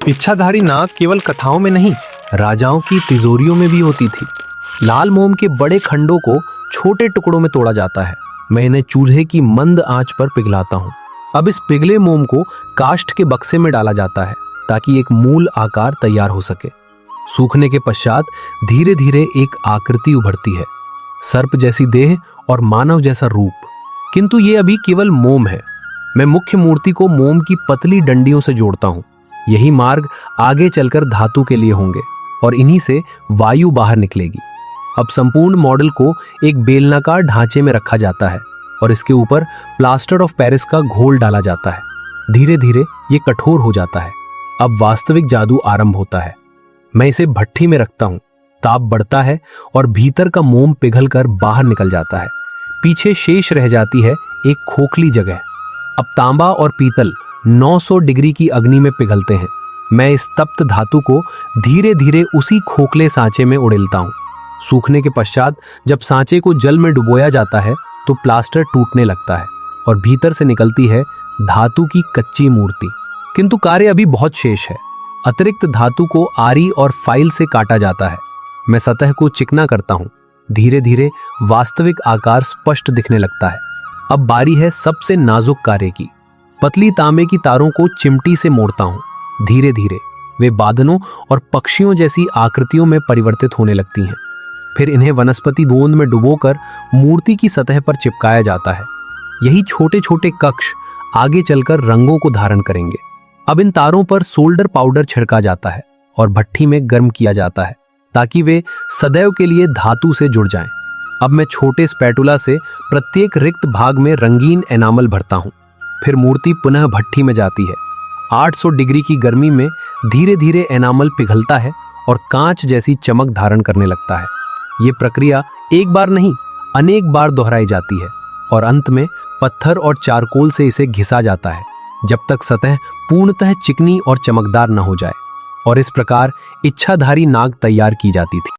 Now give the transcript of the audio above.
इच्छाधारी नाग केवल कथाओं में नहीं, राजाओं की तिजोरियों में भी होती थी। लाल मोम के बड़े खंडों को छोटे टुकड़ों में तोड़ा जाता है। मैं इन्हें चूल्हे की मंद आंच पर पिघलाता हूँ। अब इस पिघले मोम को काष्ठ के बक्से में डाला जाता है ताकि एक मूल आकार तैयार हो सके। सूखने के पश्चात धीरे धीरे एक आकृति उभरती है, सर्प जैसी देह और मानव जैसा रूप। किंतु ये अभी केवल मोम है। मैं मुख्य मूर्ति को मोम की पतली डंडियों से जोड़ता हूँ। यही मार्ग आगे चलकर धातु के लिए होंगे और इन्हीं से वायु बाहर निकलेगी। अब संपूर्ण मॉडल को एक बेलनाकार ढांचे में रखा जाता है और इसके ऊपर प्लास्टर ऑफ पेरिस का घोल डाला जाता है। धीरे धीरे ये कठोर हो जाता है। अब वास्तविक जादू आरंभ होता है। मैं इसे भट्ठी में रखता हूँ। ताप बढ़ता है और भीतर का मोम पिघलकर बाहर निकल जाता है। पीछे शेष रह जाती है एक खोखली जगह। अब तांबा और पीतल 900 डिग्री की अग्नि में पिघलते हैं। मैं इस तप्त धातु को धीरे धीरे उसी खोखले सांचे में उड़ेलता हूँ। सूखने के पश्चात जब सांचे को जल में डुबोया जाता है तो प्लास्टर टूटने लगता है और भीतर से निकलती है धातु की कच्ची मूर्ति। किंतु कार्य अभी बहुत शेष है। अतिरिक्त धातु को आरी और फाइल से काटा जाता है। मैं सतह को चिकना करता हूँ। धीरे धीरे वास्तविक आकार स्पष्ट दिखने लगता है। अब बारी है सबसे नाजुक कार्य की। पतली तांबे की तारों को चिमटी से मोड़ता हूँ। धीरे धीरे वे बादलों और पक्षियों जैसी आकृतियों में परिवर्तित होने लगती हैं। फिर इन्हें वनस्पति गोंद में डुबोकर मूर्ति की सतह पर चिपकाया जाता है। यही छोटे छोटे कक्ष आगे चलकर रंगों को धारण करेंगे। अब इन तारों पर सोल्डर पाउडर छिड़का जाता है और भट्ठी में गर्म किया जाता है ताकि वे सदैव के लिए धातु से जुड़ जाएं। अब मैं छोटे स्पैटुला से प्रत्येक रिक्त भाग में रंगीन एनामल भरता हूँ। फिर मूर्ति पुनः भट्ठी में जाती है। 800 डिग्री की गर्मी में धीरे धीरे एनामल पिघलता है और कांच जैसी चमक धारण करने लगता है। ये प्रक्रिया एक बार नहीं, अनेक बार दोहराई जाती है और अंत में पत्थर और चारकोल से इसे घिसा जाता है जब तक सतह पूर्णतः चिकनी और चमकदार न हो जाए। और इस प्रकार इच्छाधारी नाग तैयार की जाती थी।